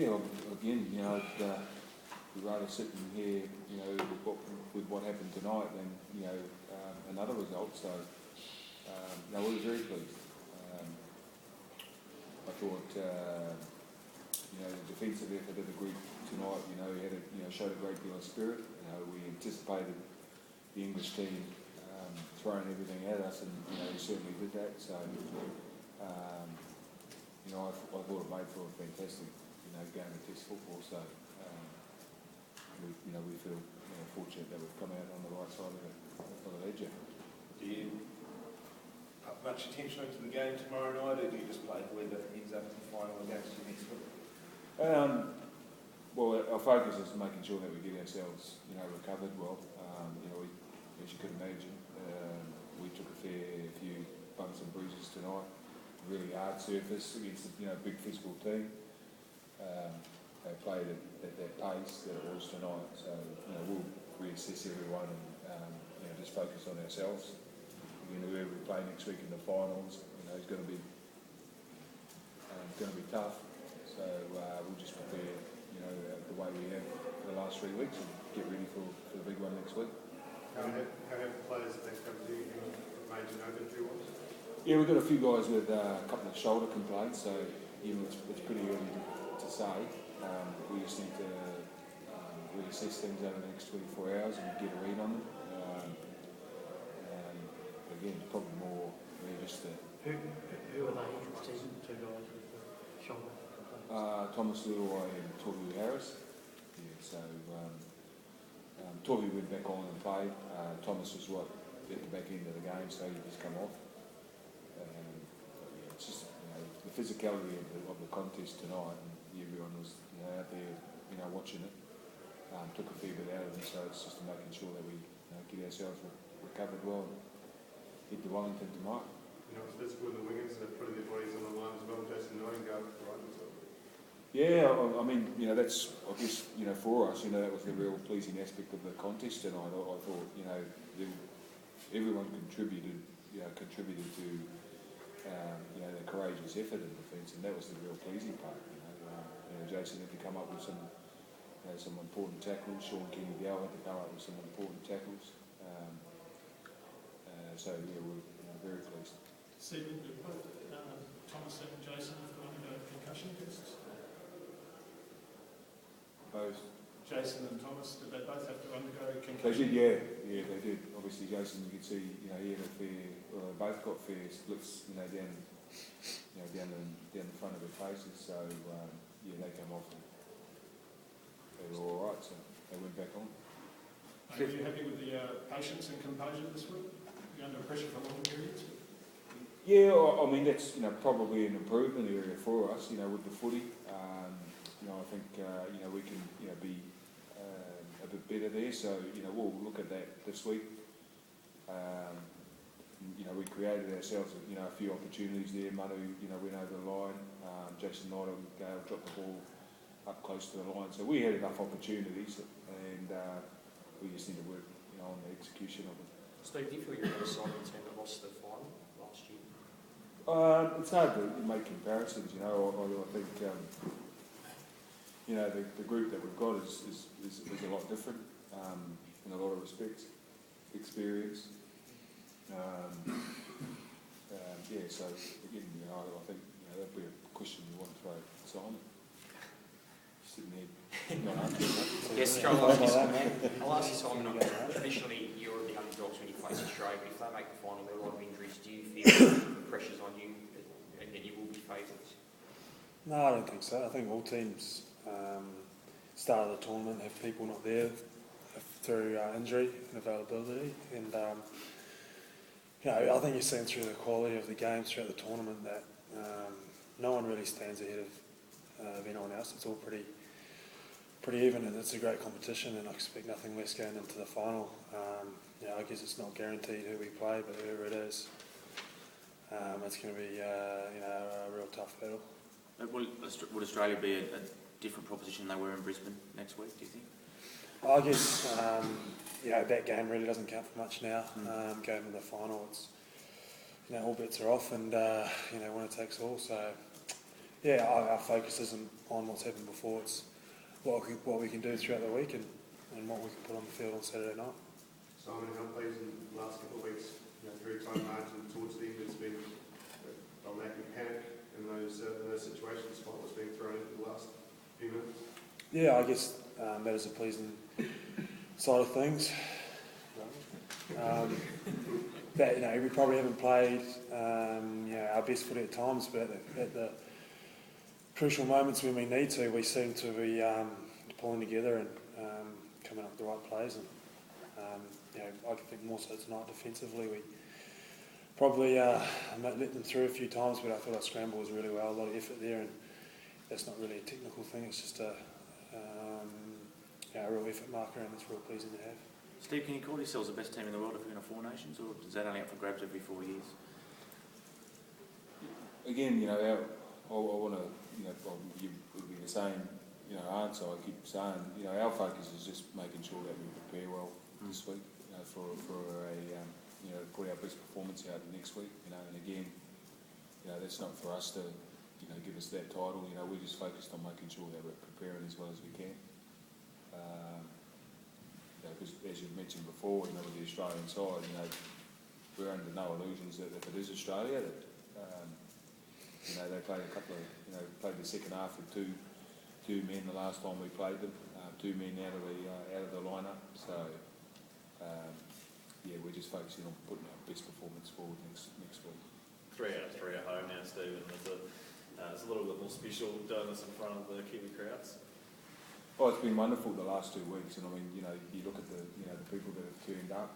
Yeah, again, we'd rather sit in here, with what happened tonight than, another result. So, we were very pleased. I thought, the defensive effort of the group tonight, showed a great deal of spirit. We anticipated the English team throwing everything at us, and he certainly did that. So, I thought it made for a fantastic, game of Test football. So, we feel fortunate that we've come out on the right side of the ledger. Do you put much attention to the game tomorrow night, or do you just play whoever ends up in the final against you next week? Well, our focus is making sure that we get ourselves, recovered well. As you could imagine, we took a fair few bumps and bruises tonight. Really hard surface against a big physical team. They played at that pace that it was tonight. So we'll reassess everyone and just focus on ourselves. Whoever we play next week in the finals, is going to be tough. So we'll just prepare, the way we have for the last 3 weeks and get ready for the big one next week. How have the players that they've come to you made you know that there was? Yeah, we've got a few guys with a couple of shoulder complaints, so it's pretty early to say. We just need to reassess things over the next 24 hours and get a read on them. Again, it's probably more just the... Who are they interested in, two guys with the shoulder complaints? Thomas Leroy and Toby Harris. Yeah, so Toby went back on and played. Thomas was right at the back end of the game, so he just come off. It's just the physicality of the contest tonight, and everyone was out there watching it. Took a fair bit out of them, so it's just making sure that we get ourselves recovered well and hit the Wellington tomorrow. It's physical with the wingers and they're putting their bodies on the line as well. Jason Nightingale, right? Yeah, I mean, that's, I guess, for us, that was the real pleasing aspect of the contest tonight. I thought, everyone contributed to, the courageous effort in defence, and that was the real pleasing part. Jason had to come up with some important tackles. Sean Kenny-Gow had to come up with some important tackles. We're very pleased. Stephen, do both Thomas and Jason have to undergo concussion tests? Both. Jason and Thomas, did they both have to undergo concussion? They did, yeah, they did. Obviously, Jason, you could see, he had a fair, well, they both got fair splits, down the front of their faces. So, they came off and they were all right. So they went back on. Are you happy with the patience and composure this week? You're under pressure for long periods? Yeah, I mean, that's, probably an improvement area for us, with the footy. I think, we can, be a bit better there. So, we'll look at that this week. We created ourselves, a few opportunities there. Manu, went over the line. Jason Nightingale dropped the ball up close to the line. So we had enough opportunities, and we just need to work, on the execution of it. Steve, do you feel you're on the side of the team that lost the final last year? It's hard to make comparisons, I think, the group that we've got is a lot different in a lot of respects. Experience. So again, I think that'd be a question you want to throw at Simon. Sitting there, not answering that. Yes, Joel, I'll ask you, Simon. Traditionally, you're the underdogs when you face Australia, but if they make the final, there are a lot of injuries. Do you feel the pressure's on you and that you will be favourites? No, I don't think so. I think all teams start of the tournament have people not there through injury and availability, and I think you've seen through the quality of the games throughout the tournament that no one really stands ahead of anyone else. It's all pretty even, and it's a great competition, and I expect nothing less going into the final. I guess it's not guaranteed who we play, but whoever it is, it's going to be a real tough battle. Would Australia be a different proposition than they were in Brisbane next week, do you think? I guess that game really doesn't count for much now. Going to the final, it's all bets are off, and winner takes all. So our focus isn't on what's happened before. It's what we can do throughout the week and what we can put on the field on Saturday night. Simon, how pleasing the last couple of weeks, very tight margin towards the end, it's been a lack of panic in those situations, despite what's being thrown in the last few minutes. Yeah, I guess that is a pleasing side of things. That we probably haven't played our best footy at times, but at the crucial moments when we need to, we seem to be pulling together and coming up with the right plays. And I think more so tonight defensively, we probably let them through a few times, but I thought our scramble was really well, a lot of effort there, and that's not really a technical thing, it's just a real effort marker, and it's real pleasing to have. Steve, can you call yourselves the best team in the world if you're in a Four Nations, or is that only up for grabs every 4 years? Again, I want to, give would be the same, answer I keep saying. Our focus is just making sure that we prepare well this week, for a, put our best performance out next week, and again, that's not for us to, give us that title. We're just focused on making sure that we're preparing as well as we can. Because as you mentioned before, with the Australian side, we're under no illusions that if it is Australia, that they played a couple of, played the second half with two men the last time we played them, 2 men out of the lineup. So we're just focusing on putting our best performance forward next week. 3 out of 3 at home now, Stephen. It's a little bit more special doing this in front of the Kiwi crowds. Oh, it's been wonderful the last 2 weeks, and I mean, you look at the people that have turned up,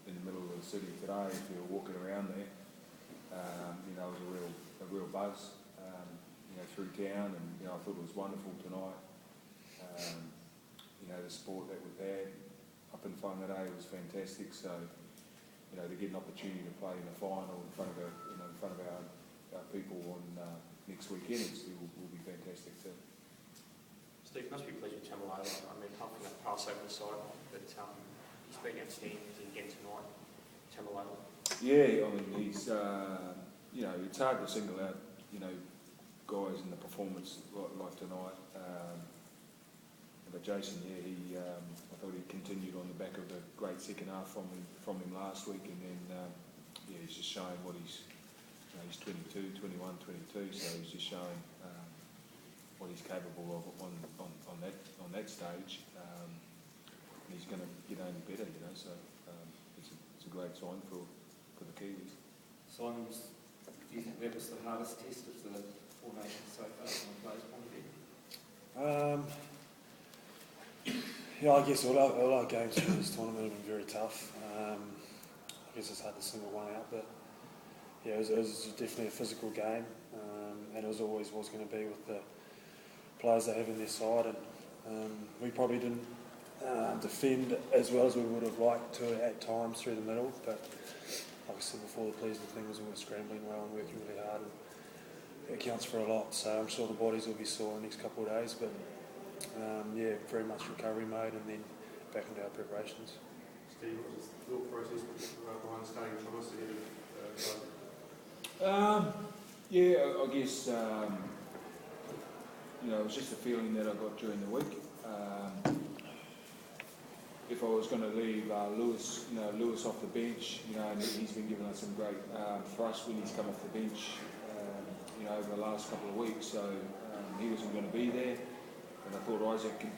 in the middle of the city today. If you're walking around there, it was a real buzz, through town, and I thought it was wonderful tonight. The sport that we've had up in Whangarei was fantastic. So, to get an opportunity to play in the final in front of our people on next weekend will be fantastic too. Steve, must be pleased with Tamalolo. I mean, apart from that pass over the side, but he's been outstanding again tonight, Tamalolo. Yeah, I mean, he's, it's hard to single out, guys in the performance like tonight. But Jason, I thought he continued on the back of a great second half from him last week, and then, he's just showing what he's 22, 21, 22, so he's just showing what he's capable of on that stage. He's going to get only better, so it's a great sign for the Kiwis. Simon, do you think that was the hardest test of the Four Nations so far from a player's point of view? I guess all our games through this tournament have been very tough. I guess it's hard to single one out, but it was definitely a physical game, and it was always going to be with the players they have in their side, and we probably didn't defend as well as we would have liked to at times through the middle, but like I said before, the pleasing thing was we were scrambling well and working really hard, and it counts for a lot. So I'm sure the bodies will be sore the next couple of days, but very much recovery mode, and then back into our preparations. Steve, what was the thought process behind starting Thomas ahead of I guess it was just a feeling that I got during the week. If I was going to leave Lewis off the bench, and he's been giving us some great thrust when he's come off the bench, over the last couple of weeks. So he wasn't going to be there, and I thought Isaac could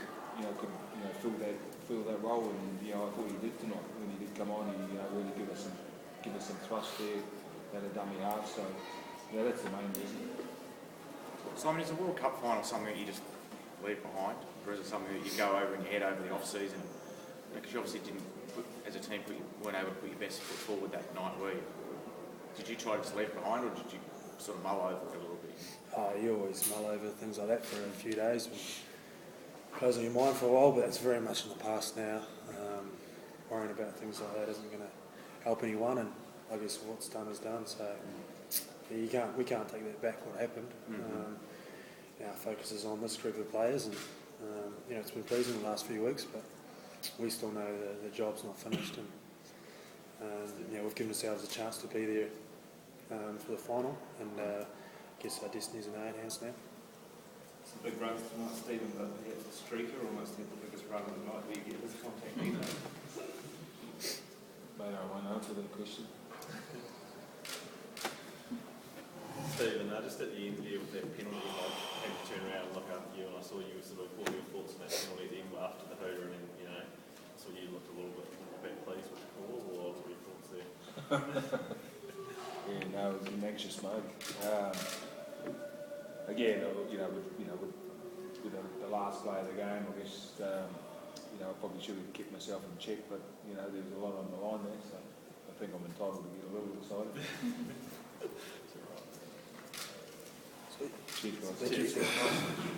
fill that role, and I thought he did tonight. When he did come on, he really give us some thrust there, at a dummy half. So that's the main reason. Simon, is the World Cup final something that you just leave behind, or is it something that you go over and you head over the off-season? Because you obviously as a team, weren't able to put your best foot forward that night, were you? Did you try to just leave it behind, or did you sort of mull over it a little bit? You always mull over things like that for a few days, closing your mind for a while, but that's very much in the past now. Worrying about things like that isn't going to help anyone, and I guess what's done is done. So we can't take that back. What happened? Our focus is on this group of players, and it's been pleasing the last few weeks, but we still know the job's not finished, and we've given ourselves a chance to be there for the final and guess our destiny's in our own hands now. It's a big run tonight, Stephen, but the streaker almost had the biggest run of the night. Do you get his contact details? Mate, I won't answer that question. Stephen, just at the end there with that penalty, I had to turn around and look up at you, and I saw you sort of, what were your thoughts on that penalty then after the hooter, and then, you know, I saw you looked a little bit pleased with the call, or what were your thoughts there? Yeah, no, it was an anxious mode. Again, with the last play of the game, I guess, I probably should have kept myself in check, but, there was a lot on the line there, so I think I'm entitled to get a little excited. Sweet. Cheers, guys. Thank you.